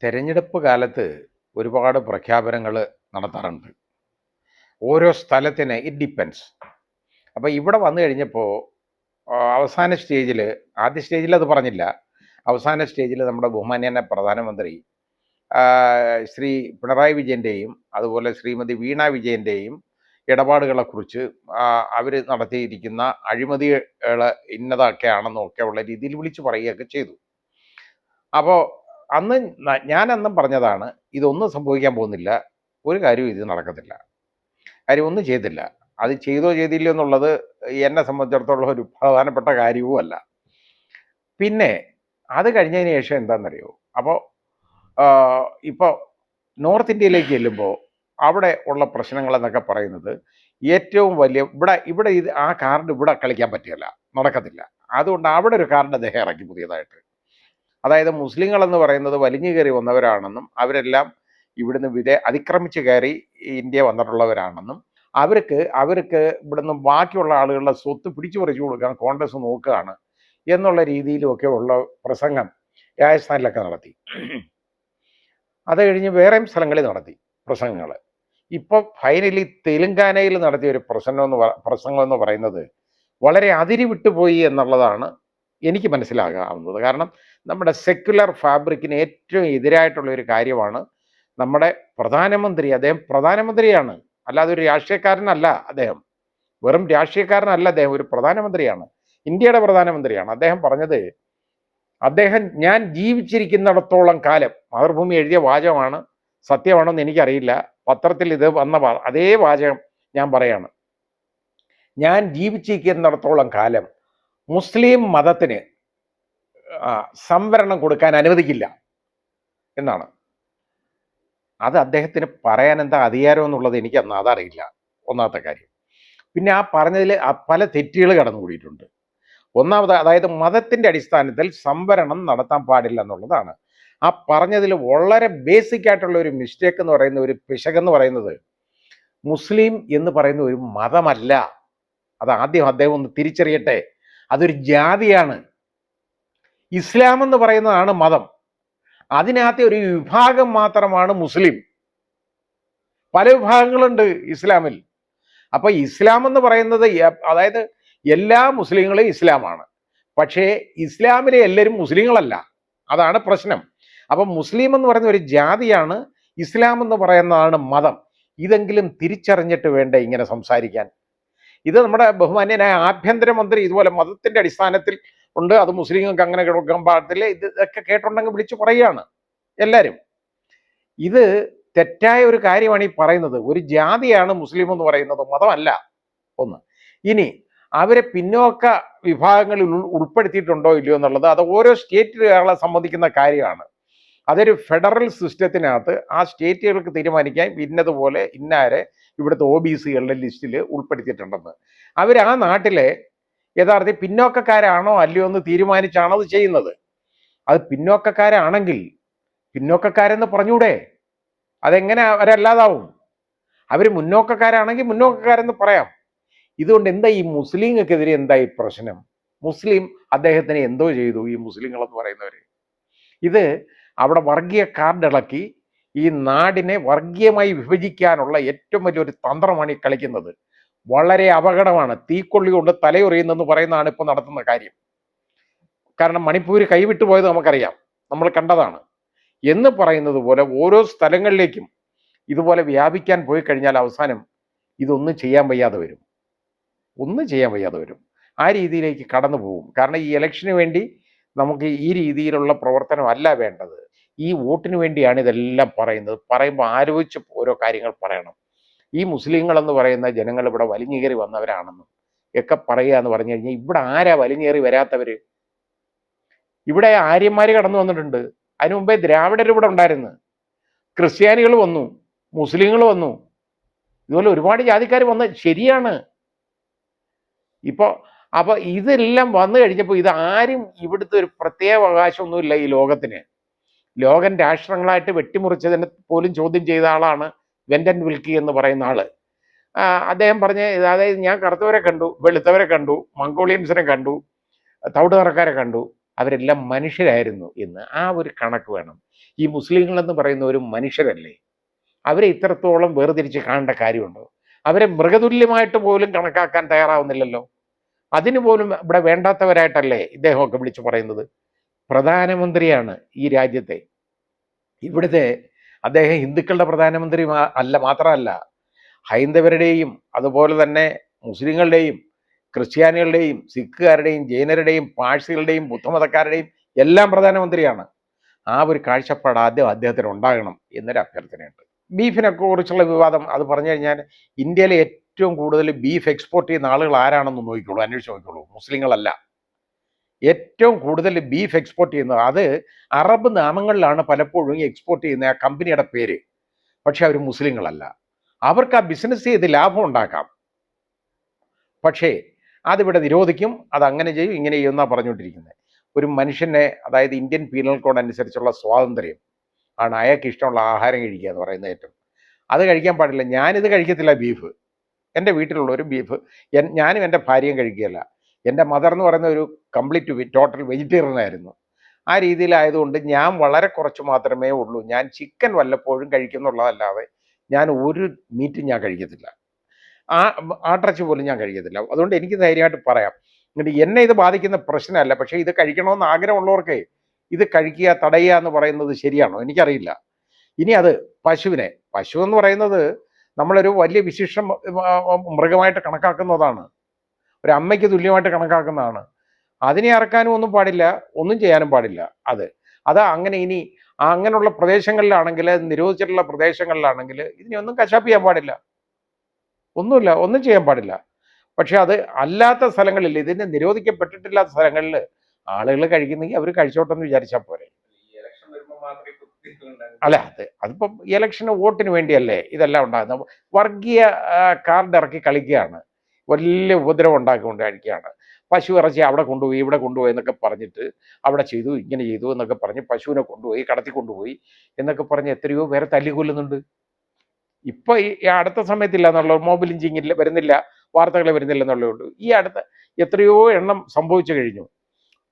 തെരഞ്ഞെടുപ്പ് കാലത്ത് ഒരുപാട് പ്രഖ്യാപനങ്ങൾ നടത്താറുണ്ട്. ഓരോ സ്ഥലത്തിന് ഇറ്റ് ഡിപ്പെൻസ്. അപ്പോൾ ഇവിടെ വന്നു കഴിഞ്ഞപ്പോൾ അവസാന സ്റ്റേജിൽ, ആദ്യ സ്റ്റേജിൽ അത് പറഞ്ഞില്ല. അവസാന സ്റ്റേജിൽ നമ്മുടെ ബഹുമാന്യനായ പ്രധാനമന്ത്രി ശ്രീ പിണറായി വിജയൻ്റെയും അതുപോലെ ശ്രീമതി വീണ വിജയൻ്റെയും ഇടപാടുകളെക്കുറിച്ച് അവർ നടത്തിയിരിക്കുന്ന അഴിമതികൾ ഇന്നതൊക്കെയാണെന്നൊക്കെ ഉള്ള രീതിയിൽ വിളിച്ചു പറയുകയൊക്കെ ചെയ്തു. അപ്പോൾ അന്ന് ഞാനന്നും പറഞ്ഞതാണ്, ഇതൊന്നും സംഭവിക്കാൻ പോകുന്നില്ല, ഒരു കാര്യവും ഇത് നടക്കത്തില്ല, കാര്യം ഒന്നും ചെയ്തില്ല. അത് ചെയ്തോ ചെയ്തില്ലോ എന്നുള്ളത് എന്നെ സംബന്ധിച്ചിടത്തോളം ഒരു പ്രധാനപ്പെട്ട കാര്യവും അല്ല. പിന്നെ അത് കഴിഞ്ഞതിന് ശേഷം എന്താണെന്നറിയോ, അപ്പോൾ ഇപ്പോൾ നോർത്ത് ഇന്ത്യയിലേക്ക് ചെല്ലുമ്പോൾ അവിടെ ഉള്ള പ്രശ്നങ്ങളെന്നൊക്കെ പറയുന്നത് ഏറ്റവും വലിയ ഇവിടെ ഇത് ആ കാർഡ് ഇവിടെ കളിക്കാൻ പറ്റുകയില്ല, നടക്കത്തില്ല. അതുകൊണ്ട് അവിടെ ഒരു കാർഡ് അദ്ദേഹം ഇറക്കി പുതിയതായിട്ട്. അതായത് മുസ്ലിങ്ങളെന്ന് പറയുന്നത് വലിഞ്ഞു കയറി വന്നവരാണെന്നും അവരെല്ലാം ഇവിടുന്ന് അതിക്രമിച്ച് കയറി ഇന്ത്യ വന്നിട്ടുള്ളവരാണെന്നും അവർക്ക് ഇവിടുന്ന് ബാക്കിയുള്ള ആളുകളുടെ സ്വത്ത് പിടിച്ചു പറിച്ചു കൊടുക്കാൻ കോൺഗ്രസ് നോക്കുകയാണ് എന്നുള്ള രീതിയിലുമൊക്കെ ഉള്ള പ്രസംഗം രാജസ്ഥാനിലൊക്കെ നടത്തി. അത് കഴിഞ്ഞ് വേറെയും സ്ഥലങ്ങളിൽ നടത്തി പ്രസംഗങ്ങൾ. ഇപ്പോൾ ഫൈനലി തെലുങ്കാനയിൽ നടത്തിയ ഒരു പ്രസംഗം എന്ന് പറയുന്നത് വളരെ അതിരി വിട്ടുപോയി എന്നുള്ളതാണ് എനിക്ക് മനസ്സിലാകാവുന്നത്. കാരണം നമ്മുടെ സെക്യുലർ ഫാബ്രിക്കിന് ഏറ്റവും എതിരായിട്ടുള്ള ഒരു കാര്യമാണ് നമ്മുടെ പ്രധാനമന്ത്രി. അദ്ദേഹം പ്രധാനമന്ത്രിയാണ്, അല്ലാതെ ഒരു രാഷ്ട്രീയക്കാരനല്ല. അദ്ദേഹം വെറും രാഷ്ട്രീയക്കാരനല്ല, അദ്ദേഹം ഒരു പ്രധാനമന്ത്രിയാണ്, ഇന്ത്യയുടെ പ്രധാനമന്ത്രിയാണ്. അദ്ദേഹം പറഞ്ഞത്, ഞാൻ ജീവിച്ചിരിക്കുന്നിടത്തോളം കാലം, മാതൃഭൂമി എഴുതിയ വാചകമാണ്, സത്യമാണെന്ന് എനിക്കറിയില്ല, പത്രത്തിൽ ഇത് വന്ന അതേ വാചകം ഞാൻ പറയാണ്, ഞാൻ ജീവിച്ചിരിക്കുന്നിടത്തോളം കാലം മുസ്ലിം മതത്തിന് സംവരണം കൊടുക്കാൻ അനുവദിക്കില്ല എന്നാണ്. അത് അദ്ദേഹത്തിന് പറയാൻ എന്താ അധികാരം എന്നുള്ളത് എനിക്ക് അതറിയില്ല, ഒന്നാമത്തെ കാര്യം. പിന്നെ ആ പറഞ്ഞതിൽ പല തെറ്റുകൾ കടന്നുകൂടിയിട്ടുണ്ട്. ഒന്നാമത്, അതായത് മതത്തിൻ്റെ അടിസ്ഥാനത്തിൽ സംവരണം നടത്താൻ പാടില്ല എന്നുള്ളതാണ്. ആ പറഞ്ഞതിൽ വളരെ ബേസിക് ആയിട്ടുള്ള ഒരു മിസ്റ്റേക്ക് എന്ന് പറയുന്ന, ഒരു പിശകെന്ന് പറയുന്നത്, മുസ്ലിം എന്ന് പറയുന്ന ഒരു മതമല്ല. അത് ആദ്യം അദ്ദേഹം ഒന്ന് തിരിച്ചറിയട്ടെ. അതൊരു ജാതിയാണ്. ഇസ്ലാം എന്ന് പറയുന്നതാണ് മതം. അതിനകത്തെ ഒരു വിഭാഗം മാത്രമാണ് മുസ്ലിം. പല വിഭാഗങ്ങളുണ്ട് ഇസ്ലാമിൽ. അപ്പൊ ഇസ്ലാം എന്ന് പറയുന്നത്, അതായത് എല്ലാ മുസ്ലിങ്ങളും ഇസ്ലാമാണ്, പക്ഷേ ഇസ്ലാമിലെ എല്ലാവരും മുസ്ലിങ്ങളല്ല. അതാണ് പ്രശ്നം. അപ്പം മുസ്ലിം എന്ന് പറയുന്ന ഒരു ജാതിയാണ്, ഇസ്ലാം എന്ന് പറയുന്നതാണ് മതം. ഇതെങ്കിലും തിരിച്ചറിഞ്ഞിട്ട് വേണ്ട ഇങ്ങനെ സംസാരിക്കാൻ. ഇത് നമ്മുടെ ബഹുമാന്യനായ ആഭ്യന്തരമന്ത്രി ഇതുപോലെ മതത്തിന്റെ അടിസ്ഥാനത്തിൽ ഉണ്ട്, അത് മുസ്ലിങ്ങൾക്ക് അങ്ങനെ കൊടുക്കാൻ പാടില്ല, ഇതൊക്കെ കേട്ടുണ്ടെങ്കിൽ വിളിച്ചു പറയുകയാണ് എല്ലാവരും. ഇത് തെറ്റായ ഒരു കാര്യമാണ് ഈ പറയുന്നത്. ഒരു ജാതിയാണ് മുസ്ലിം എന്ന് പറയുന്നത്, മതമല്ല. ഒന്ന്. ഇനി അവരെ പിന്നോക്ക വിഭാഗങ്ങളിൽ ഉൾപ്പെടുത്തിയിട്ടുണ്ടോ ഇല്ലയോ എന്നുള്ളത് അത് ഓരോ സ്റ്റേറ്റുകളെ സംബന്ധിക്കുന്ന കാര്യമാണ്. അതൊരു ഫെഡറൽ സിസ്റ്റത്തിനകത്ത് ആ സ്റ്റേറ്റുകൾക്ക് തീരുമാനിക്കാൻ ഇന്നതുപോലെ ഇന്നാരെ ഇവിടുത്തെ OBCകളുടെ ലിസ്റ്റിൽ ഉൾപ്പെടുത്തിയിട്ടുണ്ടെന്ന്. അവർ ആ നാട്ടിലെ യഥാർത്ഥത്തിൽ പിന്നോക്കക്കാരാണോ അല്ലയോ എന്ന് തീരുമാനിച്ചാണ് അത് ചെയ്യുന്നത്. അത് പിന്നോക്കക്കാരാണെങ്കിൽ പിന്നോക്കക്കാരെന്ന് പറഞ്ഞൂടെ? അതെങ്ങനെ അവരല്ലാതാവും? അവർ മുന്നോക്കക്കാരാണെങ്കിൽ മുന്നോക്കക്കാരെന്ന് പറയാം. ഇതുകൊണ്ട് എന്താ ഈ മുസ്ലിങ്ങൾക്കെതിരെ എന്താ ഈ പ്രശ്നം? മുസ്ലിം അദ്ദേഹത്തിന് എന്തോ ചെയ്തു ഈ മുസ്ലിങ്ങളെന്ന് പറയുന്നവർ? ഇത് അവിടെ വർഗീയ കാർഡ് ഇളക്കി ഈ നാടിനെ വർഗീയമായി വിഭജിക്കാനുള്ള ഏറ്റവും വലിയൊരു തന്ത്രമാണ് ഈ കളിക്കുന്നത്. വളരെ അപകടമാണ്. തീക്കൊള്ളി കൊണ്ട് തലയുറിയുന്നെന്ന് പറയുന്നതാണ് ഇപ്പോൾ നടത്തുന്ന കാര്യം. കാരണം മണിപ്പൂർ കൈവിട്ടു പോയത് നമുക്കറിയാം, നമ്മൾ കണ്ടതാണ്. എന്ന് പറയുന്നത് പോലെ ഓരോ സ്ഥലങ്ങളിലേക്കും ഇതുപോലെ വ്യാപിക്കാൻ പോയി കഴിഞ്ഞാൽ അവസാനം ഇതൊന്നും ചെയ്യാൻ വയ്യാതെ വരും, ആ രീതിയിലേക്ക് കടന്നു പോകും. കാരണം ഈ ഇലക്ഷന് വേണ്ടി നമുക്ക് ഈ രീതിയിലുള്ള പ്രവർത്തനമല്ല വേണ്ടത്. ഈ വോട്ടിന് വേണ്ടിയാണ് ഇതെല്ലാം പറയുന്നത്. പറയുമ്പോൾ ആലോചിച്ച് ഓരോ കാര്യങ്ങൾ പറയണം. ഈ മുസ്ലിങ്ങളെന്ന് പറയുന്ന ജനങ്ങൾ ഇവിടെ വലിഞ്ഞേറി വന്നവരാണെന്നും ഒക്കെ പറയുക എന്ന് പറഞ്ഞു കഴിഞ്ഞാൽ, ഇവിടെ ആരാ വലിഞ്ഞേറി വരാത്തവര്? ഇവിടെ ആര്യന്മാർ കടന്നു വന്നിട്ടുണ്ട്. അതിനു മുമ്പേ ദ്രാവിഡർ ഇവിടെ ഉണ്ടായിരുന്നു, ക്രിസ്ത്യാനികൾ വന്നു, മുസ്ലിങ്ങൾ വന്നു, ഇതുപോലെ ഒരുപാട് ജാതിക്കാർ വന്ന്. ശരിയാണ്. അപ്പോൾ ഇതെല്ലാം വന്നു കഴിഞ്ഞപ്പോൾ ഇത് ആരും ഇവിടുത്തെ ഒരു പ്രത്യേക അവകാശമൊന്നുമില്ല ഈ ലോകത്തിന്. ലോകം രാഷ്ട്രങ്ങളായിട്ട് വെട്ടിമുറിച്ചതിനെ പോലും ചോദ്യം ചെയ്ത ആളാണ് വെൻഡൻ വിൽക്കി എന്ന് പറയുന്ന ആള്. അദ്ദേഹം പറഞ്ഞ, അതായത് ഞാൻ കറുത്തവരെ കണ്ടു, വെളുത്തവരെ കണ്ടു, മംഗോളിയൻസിനെ കണ്ടു, തവിട് നിറക്കാരെ കണ്ടു, അവരെല്ലാം മനുഷ്യരായിരുന്നു എന്ന് ആ ഒരു കണക്ക് വേണം. ഈ മുസ്ലിങ്ങളെന്ന് പറയുന്നവർ മനുഷ്യരല്ലേ? അവരെ ഇത്രത്തോളം വേർതിരിച്ച് കാണേണ്ട കാര്യമുണ്ടോ? അവരെ മൃഗതുല്യമായിട്ട് പോലും കണക്കാക്കാൻ തയ്യാറാവുന്നില്ലല്ലോ. അതിന് പോലും ഇവിടെ വേണ്ടാത്തവരായിട്ടല്ലേ ഇദ്ദേഹമൊക്കെ വിളിച്ചു പറയുന്നത്? പ്രധാനമന്ത്രിയാണ് ഈ രാജ്യത്തെ. ഇവിടുത്തെ അദ്ദേഹം ഹിന്ദുക്കളുടെ പ്രധാനമന്ത്രി അല്ല, മാത്രമല്ല ഹൈന്ദവരുടെയും അതുപോലെ തന്നെ മുസ്ലിങ്ങളുടെയും ക്രിസ്ത്യാനികളുടെയും സിഖുകാരുടെയും ജൈനരുടെയും പാഴ്സികളുടെയും ബുദ്ധമതക്കാരുടെയും എല്ലാം പ്രധാനമന്ത്രിയാണ്. ആ ഒരു കാഴ്ചപ്പാട് ആദ്യം അദ്ദേഹത്തിന് ഉണ്ടാകണം എന്നൊരു അഭ്യർത്ഥനയുണ്ട്. ബീഫിനെ കുറിച്ചുള്ള വിവാദം അത് പറഞ്ഞു കഴിഞ്ഞാൽ ഇന്ത്യയിലെ ഏറ്റവും കൂടുതൽ ബീഫ് എക്സ്പോർട്ട് ചെയ്യുന്ന ആളുകൾ ആരാണെന്ന് നോക്കിക്കോളൂ, അന്വേഷിച്ച് നോക്കിക്കോളൂ. മുസ്ലിങ്ങളല്ല. ഏറ്റവും കൂടുതൽ ബീഫ് എക്സ്പോർട്ട് ചെയ്യുന്നത് അത് അറബ് നാമങ്ങളിലാണ് പലപ്പോഴും എക്സ്പോർട്ട് ചെയ്യുന്ന ആ കമ്പനിയുടെ പേര്. പക്ഷെ അവർ മുസ്ലിങ്ങളല്ല. അവർക്ക് ആ ബിസിനസ് ചെയ്ത് ലാഭം ഉണ്ടാക്കാം. പക്ഷേ അതിവിടെ നിരോധിക്കും, അതങ്ങനെ ചെയ്യും ഇങ്ങനെ ചെയ്യുമെന്നാണ് പറഞ്ഞുകൊണ്ടിരിക്കുന്നത്. ഒരു മനുഷ്യനെ, അതായത് ഇന്ത്യൻ പീനൽ കോഡ് അനുസരിച്ചുള്ള സ്വാതന്ത്ര്യം ആണ് അയാൾക്ക് ഇഷ്ടമുള്ള ആഹാരം കഴിക്കുക എന്ന് പറയുന്നത് ഏറ്റവും. അത് കഴിക്കാൻ പാടില്ല. ഞാനിത് കഴിക്കത്തില്ല ബീഫ്. എൻ്റെ വീട്ടിലുള്ളവർ ബീഫ്, ഞാനും എൻ്റെ ഭാര്യയും കഴിക്കുകയില്ല. എൻ്റെ മദർ എന്ന് പറയുന്ന ഒരു കംപ്ലീറ്റ് ടോട്ടൽ വെജിറ്റേറിയൻ ആയിരുന്നു. ആ രീതിയിലായതുകൊണ്ട് ഞാൻ വളരെ കുറച്ച് മാത്രമേ ഉള്ളൂ. ഞാൻ ചിക്കൻ വല്ലപ്പോഴും കഴിക്കുന്നുള്ളതല്ലാതെ ഞാൻ ഒരു മീറ്റും ഞാൻ കഴിക്കത്തില്ല. ആട്ടിറച്ചി പോലും ഞാൻ കഴിക്കത്തില്ല. അതുകൊണ്ട് എനിക്ക് ധൈര്യമായിട്ട് പറയാം. എന്നിട്ട് എന്നെ ഇത് ബാധിക്കുന്ന പ്രശ്നമല്ല. പക്ഷേ ഇത് കഴിക്കണമെന്ന് ആഗ്രഹമുള്ളവർക്ക് ഇത് കഴിക്കുക, തടയുക എന്ന് പറയുന്നത് ശരിയാണോ? എനിക്കറിയില്ല. ഇനി അത് പശു എന്ന് പറയുന്നത് നമ്മളൊരു വലിയ വിശിഷ്ട മൃഗമായിട്ട് കണക്കാക്കുന്നതാണ്. ഒരു അമ്മയ്ക്ക് തുല്യമായിട്ട് കണക്കാക്കുന്നതാണ്. അതിനെ അറക്കാനും ഒന്നും പാടില്ല, ഒന്നും ചെയ്യാനും പാടില്ല. അത് അങ്ങനെ ഇനി അങ്ങനെയുള്ള പ്രദേശങ്ങളിലാണെങ്കിൽ, നിരോധിച്ചിട്ടുള്ള പ്രദേശങ്ങളിലാണെങ്കിൽ ഇതിനെ ഒന്നും കശാപ്പ് ചെയ്യാൻ പാടില്ല, ഒന്നുമില്ല, ഒന്നും ചെയ്യാൻ പാടില്ല. പക്ഷെ അത് അല്ലാത്ത സ്ഥലങ്ങളിൽ, ഇതിന് നിരോധിക്കപ്പെട്ടിട്ടില്ലാത്ത സ്ഥലങ്ങളിൽ ആളുകൾ കഴിക്കുന്നെങ്കിൽ അവർ കഴിച്ചോട്ടെന്ന് വിചാരിച്ചാൽ പോരെ. അല്ല, അതിപ്പം ഇലക്ഷന് വോട്ടിന് വേണ്ടിയല്ലേ ഇതെല്ലാം ഉണ്ടാകുന്നത്. വർഗീയ കാർഡ് ഇറക്കി കളിക്കുകയാണ്, വലിയ ഉപദ്രവം ഉണ്ടാക്കിക്കൊണ്ടിരിക്കുകയാണ്. പശു ഇറച്ചി അവിടെ കൊണ്ടുപോയി ഇവിടെ കൊണ്ടുപോയി എന്നൊക്കെ പറഞ്ഞിട്ട്, അവിടെ ചെയ്തു ഇങ്ങനെ ചെയ്തു എന്നൊക്കെ പറഞ്ഞ് പശുവിനെ കൊണ്ടുപോയി കടത്തിക്കൊണ്ടുപോയി എന്നൊക്കെ പറഞ്ഞ് എത്രയോ പേരെ തല്ലിക്കൊല്ലുന്നുണ്ട്. ഇപ്പൊ ഈ അടുത്ത സമയത്തില്ല എന്നുള്ള മോബ് ലിഞ്ചിങ്ങിൽ വരുന്നില്ല, വാർത്തകൾ വരുന്നില്ല എന്നുള്ളേ ഉള്ളൂ. ഈ അടുത്ത എത്രയോ എണ്ണം സംഭവിച്ചു കഴിഞ്ഞു.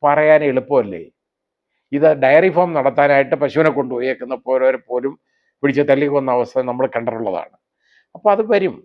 പറയാൻ എളുപ്പമല്ലേ? ഇത് ഡയറി ഫാം നടത്താനായിട്ട് പശുവിനെ കൊണ്ടുപോയേക്കുന്ന പോലും പിടിച്ച് തല്ലിക്കൊന്ന അവസ്ഥ നമ്മൾ കണ്ടിട്ടുള്ളതാണ്. അപ്പോൾ അത് വരും.